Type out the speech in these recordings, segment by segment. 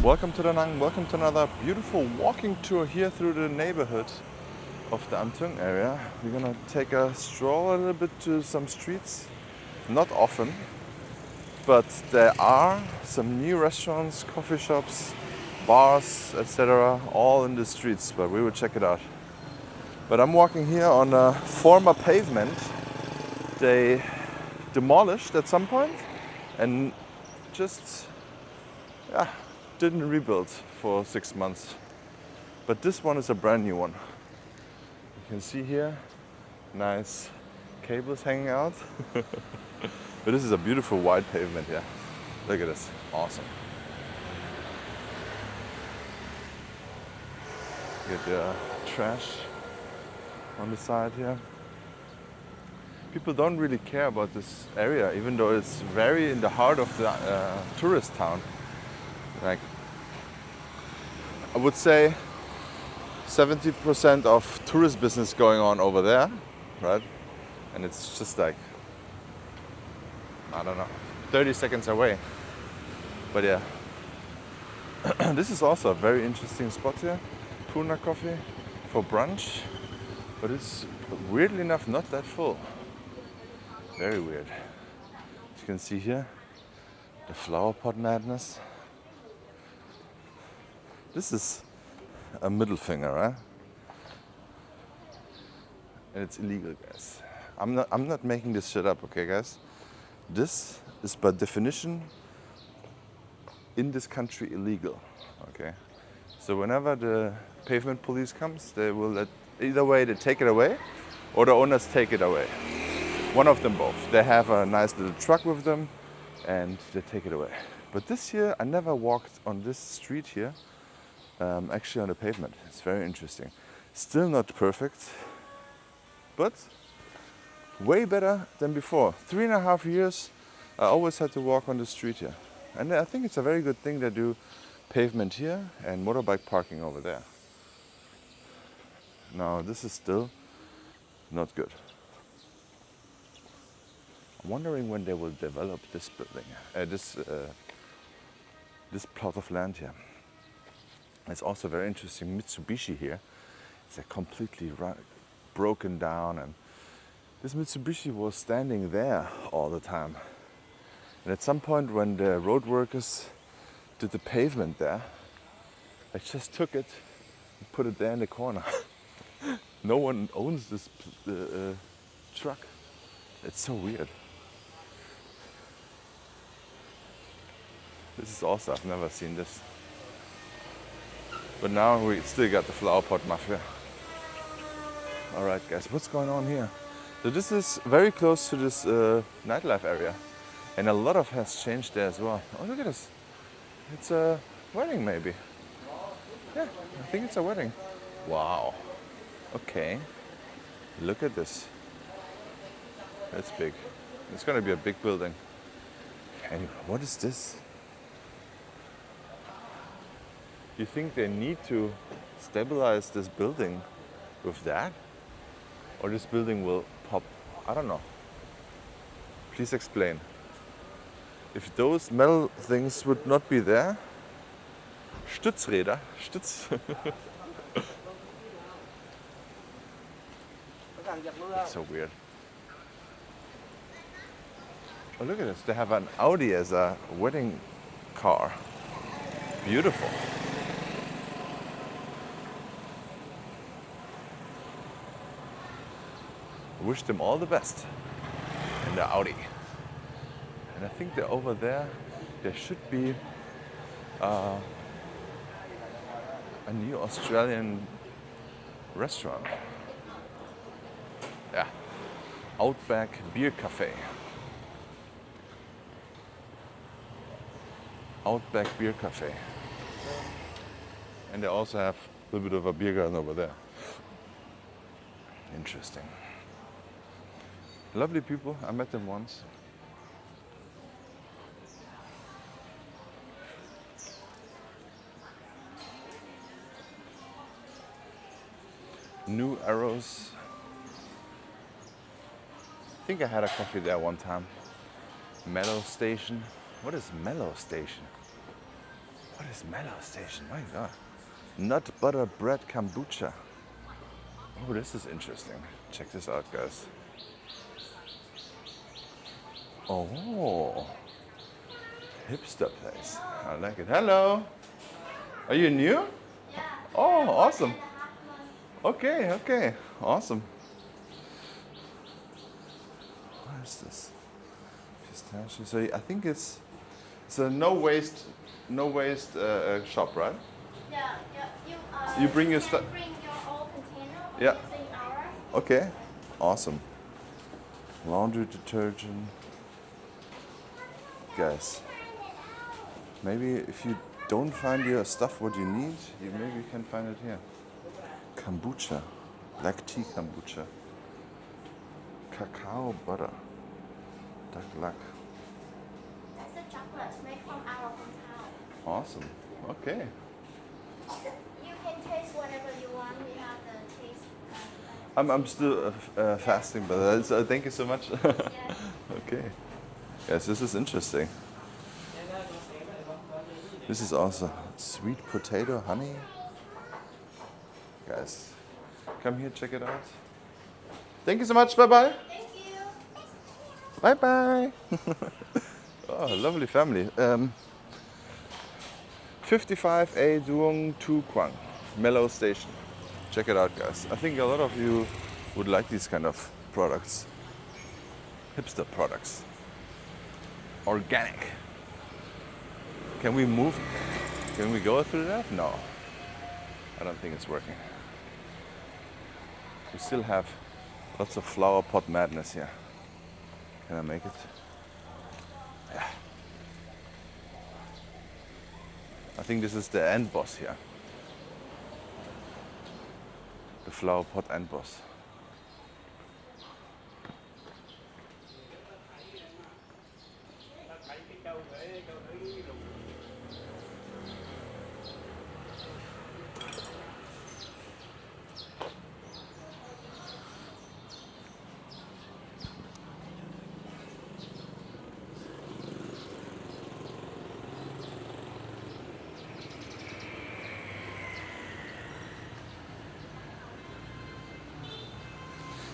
Welcome to Da Nang, welcome to another beautiful walking tour here through the neighborhood of the Am Thung area. We're gonna take a stroll a little bit to some streets. Not often, but there are some new restaurants, coffee shops, bars, etc. all in the streets, but we will check it out. But I'm walking here on a former pavement they demolished at some point and just didn't rebuild for 6 months. But this one is a brand new one. You can see here, nice cables hanging out. But this is a beautiful wide pavement here. Look at this, awesome. Get the trash on the side here. People don't really care about this area, even though it's very in the heart of the tourist town. Like, I would say 70% of tourist business going on over there, right? And it's just like, I don't know, 30 seconds away. But yeah, this is also a very interesting spot here. Puna coffee for brunch, but it's weirdly enough not that full. Very weird. As you can see here, the flower pot madness. This is a middle finger, right? And it's illegal, guys. I'm not making this shit up, okay, guys? This is by definition in this country illegal, okay? So whenever the pavement police comes, they will either way they take it away or the owners take it away. One of them both. They have a nice little truck with them and they take it away. But this year I never walked on this street here. Actually on the pavement. It's very interesting. Still not perfect, but way better than before. 3.5 years I always had to walk on the street here. And I think it's a very good thing they do pavement here and motorbike parking over there. Now this is still not good. I'm wondering when they will develop this building, this plot of land here. It's also very interesting, Mitsubishi here. It's completely broken down, and this Mitsubishi was standing there all the time. And at some point when the road workers did the pavement there, I just took it and put it there in the corner. No one owns this truck. It's so weird. This is also, I've never seen this. But now we still got the flower pot mafia. All right, guys, what's going on here? So this is very close to this nightlife area. And a lot of has changed there as well. Oh, look at this. It's a wedding, maybe. Yeah, I think it's a wedding. Wow. Okay. Look at this. That's big. It's gonna be a big building. Anyway, what is this? You think they need to stabilize this building with that? Or this building will pop? I don't know. Please explain. If those metal things would not be there, Stützräder, so weird. Oh, look at this. They have an Audi as a wedding car. Beautiful. Wish them all the best in the Audi. And I think that over there should be a new Australian restaurant. Yeah, Outback Beer Cafe. Outback Beer Cafe. And they also have a little bit of a beer garden over there. Interesting. Lovely people, I met them once. New Arrows. I think I had a coffee there one time. Mellow Station. What is Mellow Station? What this mellow station, my God. Nut butter bread kombucha. Oh, this is interesting. Check this out, guys. Oh, hipster place. I like it. Hello. Are you new? Yeah. Oh, awesome. 1.5 months. Okay, okay. Awesome. What is this? Pistachio. So I think it's a no waste shop, right? Yeah, You bring your can stuff. bring your own container Yeah. using our. Okay. Awesome. Laundry detergent. Guys, maybe if you don't find your stuff what you need, you maybe can find it here. Kombucha. Black tea kombucha. Cacao butter. Duck luck. That's a chocolate made from our hometown. Awesome. Okay. You can taste whatever you want. We have the taste. I'm still fasting, but thank you so much. Yeah. Okay. Yes, this is interesting. This is also sweet potato honey. Guys, come here, check it out. Thank you so much. Bye bye. Thank you. Bye bye. Oh, lovely family. 55A Duong Tu Quang, Mellow Station. Check it out, guys. I think a lot of you would like these kind of products. Hipster products. Organic. Can we move? Can we go through that? No. I don't think it's working. We still have lots of flower pot madness here. Can I make it? Yeah. I think this is the end boss here. The flower pot end boss.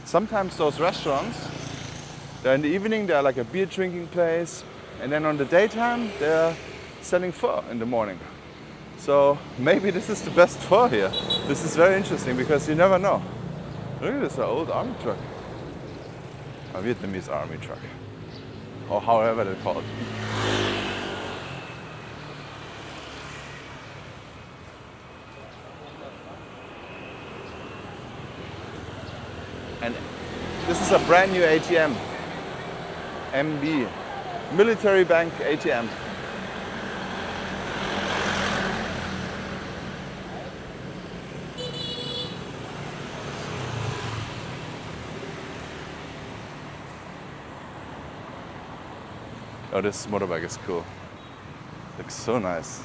Sometimes those restaurants, they're in the evening, they're like a beer drinking place, and then on the daytime, they're selling pho in the morning. So maybe this is the best pho here. This is very interesting because you never know. Look at this old army truck. A Vietnamese army truck. Or however they're called. And this is a brand new ATM. MB. Military Bank ATM. Oh, this motorbike is cool. Looks so nice.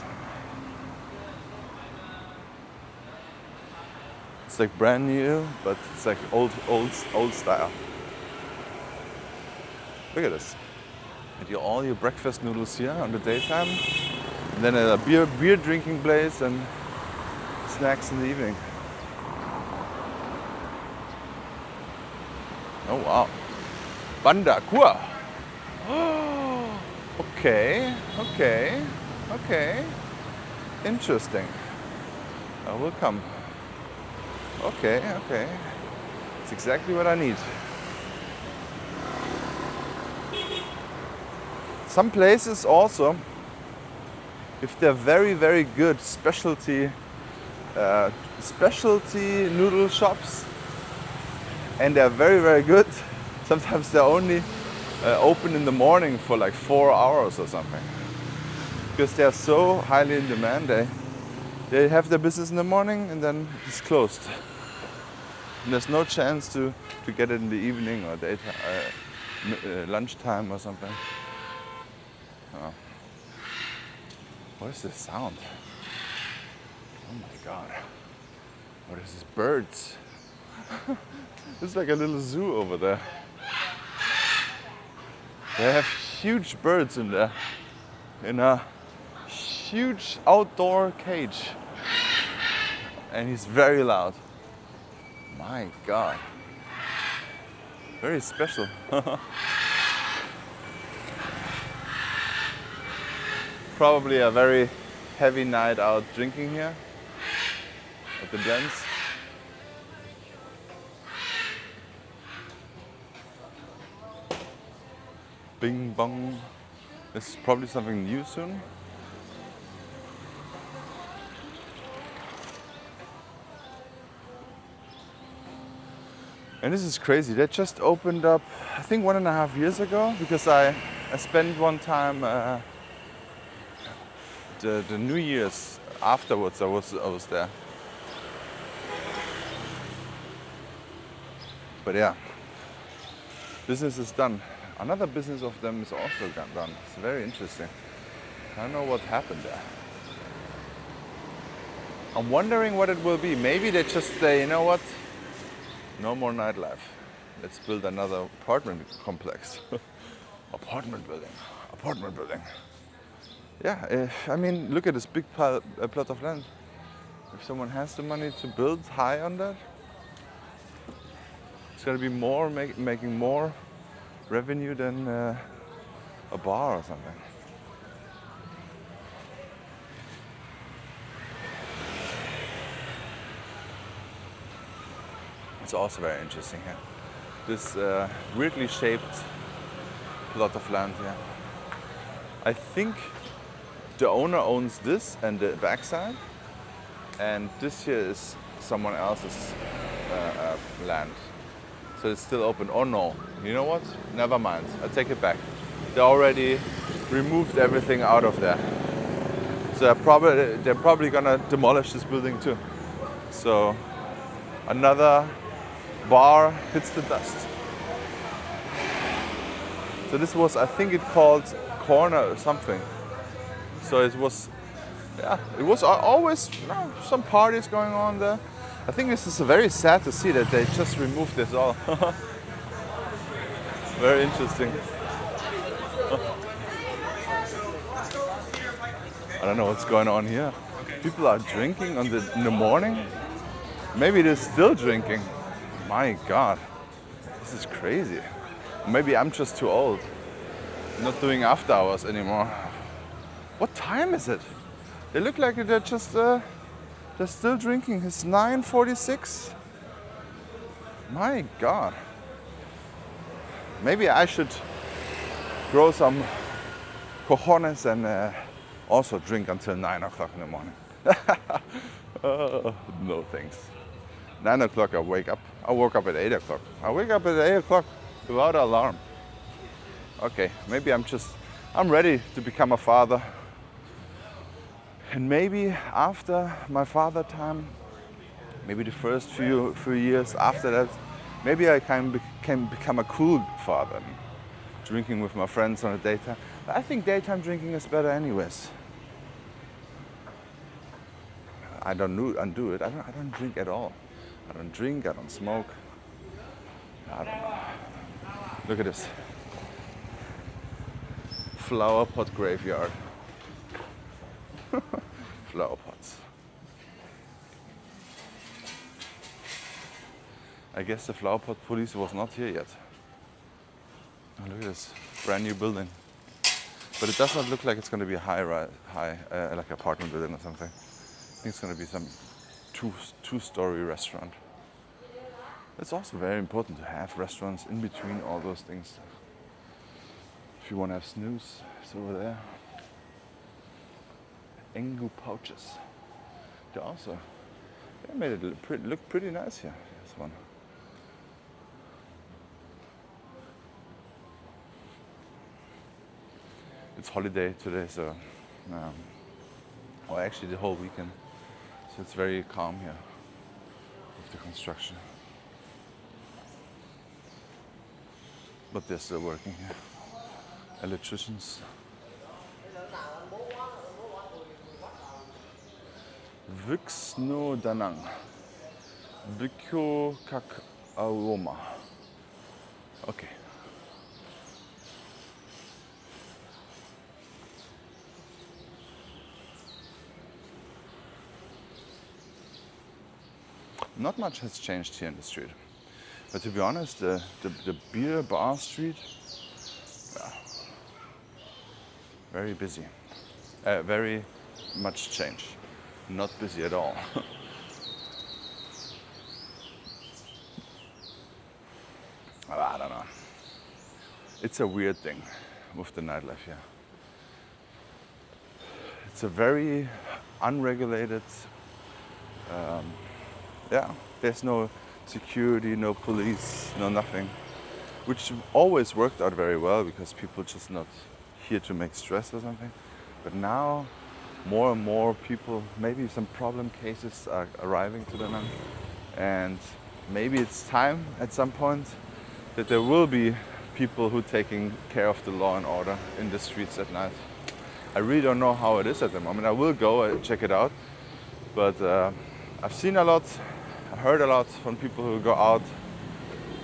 It's like brand new, but it's like old style. Look at this. And all your breakfast noodles here on the daytime, and then a beer drinking place and snacks in the evening. Oh wow, Banda Kua. Okay. Interesting. I will come. Okay. It's exactly what I need. Some places also, if they're very good specialty noodle shops, and they're very good, sometimes they're only open in the morning for like 4 hours or something, because they're so highly in demand. They have their business in the morning and then it's closed, and there's no chance to get it in the evening or daytime, lunchtime or something. Oh. What is this sound? Oh my god. What is this? Birds. It's like a little zoo over there. They have huge birds in there. In a huge outdoor cage. And he's very loud. My God. Very special. Probably a very heavy night out drinking here at the Blends. Bing bong. This is probably something new soon. And this is crazy. They just opened up, I think 1.5 years ago, because I spent one time the New Year's afterwards. I was there. But yeah, business is done. Another business of them is also done. It's very interesting. I don't know what happened there. I'm wondering what it will be. Maybe they just say, you know what? No more nightlife. Let's build another apartment complex. Apartment building. Yeah, I mean, look at this big plot of land. If someone has the money to build high on that, it's gonna be more making more revenue than a bar or something. It's also very interesting here. This weirdly shaped plot of land here. I think the owner owns this and the backside, and this here is someone else's land. So it's still open. Oh no, you know what? Never mind, I take it back. They already removed everything out of there. So they're probably gonna demolish this building too. So another bar hits the dust. So this was, I think it called Corner or something. So it was, yeah, it was always some parties going on there. I think this is very sad to see that they just removed this all. Very interesting. I don't know what's going on here. People are drinking in the morning. Maybe they're still drinking. My God, this is crazy. Maybe I'm just too old. I'm not doing after hours anymore. What time is it? They look like they're just they're still drinking. It's 9:46. My God. Maybe I should grow some cojones and also drink until 9 o'clock in the morning. No thanks. 9 o'clock I wake up. I woke up at 8 o'clock. I wake up at 8 o'clock without alarm. Okay, maybe I'm ready to become a father. And maybe after my father time, maybe the first few years after that, maybe I can become a cool father, drinking with my friends on a daytime. I think daytime drinking is better anyways. I don't undo it. I don't drink at all. I don't drink, I don't smoke. I don't know. Look at this. Flower pot graveyard. Flower pots. I guess the flower pot police was not here yet. Oh, look at this brand new building. But it does not look like it's going to be a high like apartment building or something. I think it's going to be some two-story restaurant. It's also very important to have restaurants in between all those things. If you want to have snooze, it's over there. Engu pouches. They made it look pretty nice here. This one. It's holiday today, so or actually the whole weekend. So it's very calm here with the construction. But they're still working here. Electricians. Vyksno Danang. Bikyo Kak Aoma. Okay. not much has changed here in the street. But to be honest, the beer bar street, yeah, very busy. Very much change. Not busy at all. I don't know. It's a weird thing with the nightlife here. It's a very unregulated, yeah, there's no security, no police, no nothing, which always worked out very well because people just not here to make stress or something. But now more and more people, maybe some problem cases are arriving to the night, and maybe it's time at some point that there will be people who taking care of the law and order in the streets at night. I really don't know how it is at the moment. I will go and check it out, but I've seen a lot, I heard a lot from people who go out,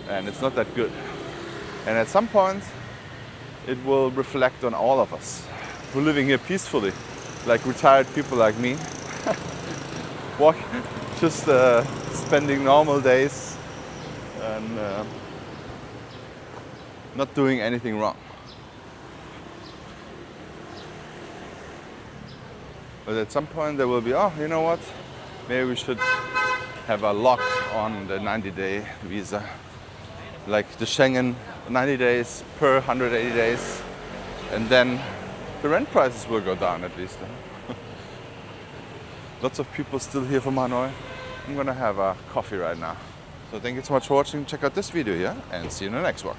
and it's not that good. And at some point it will reflect on all of us who are living here peacefully, like retired people like me, just spending normal days and not doing anything wrong. But at some point there will be, oh, you know what, maybe we should have a lock on the 90-day visa, like the Schengen, 90 days per 180 days, and then the rent prices will go down at least. Lots of people still here from Hanoi. I'm gonna have a coffee right now. So thank you so much for watching. Check out this video, yeah, and see you in the next one.